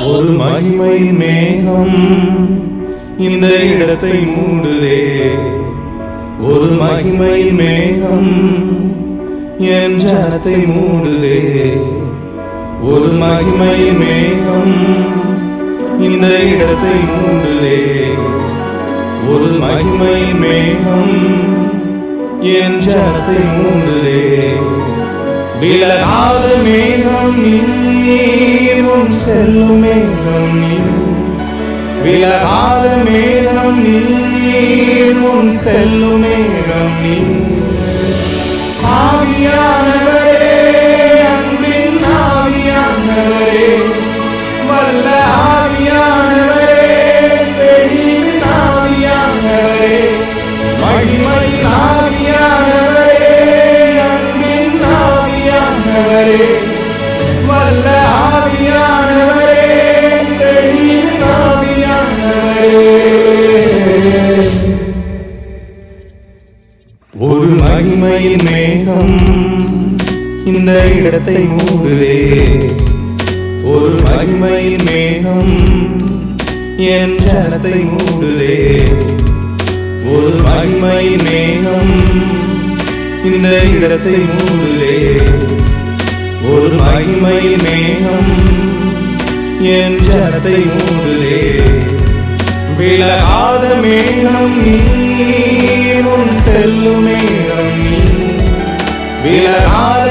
ஒரு மகிமை மேகம் இந்த இடத்தை மூடுதே. ஒரு மகிமை மேகம் என் ஜனத்தை மூடுதே. ஒரு மகிமை மேகம் இந்த இடத்தை மூடுதே. ஒரு மகிமை மேகம் என் ஜனத்தை மூடுதே. விலகாத மேகம் நீர், உன் செல்லும் மேகம் நீர். விலகாத மேகம் நீர், உன் செல்லும் மேகம் நீர். ஆவியானவரே, அன்பின் ஆவியானவரே, வல்ல ஆவியானவரே, தெளிவின் ஆவியானவரே, மகிமை ஆவியானவரே, அன்பின் ஆவியானவரே, வல்ல ஆவியானவரே, தெளிவின் ஆவியானவரே. ஒரு மகிமை மேகம் இந்த இடத்தை மூடுதே. ஒரு மகிமை மேகம் என் ஜனத்தை மூடுதே. ஒரு மகிமை மேகம் இந்த இடத்தை மூடுதே. ஒரு மகிமை மேகம் என் ஜனத்தை மூடுதே. விலகாத மேகம் நீர், உன் செல்லும் மேகம் நீர். விலகாத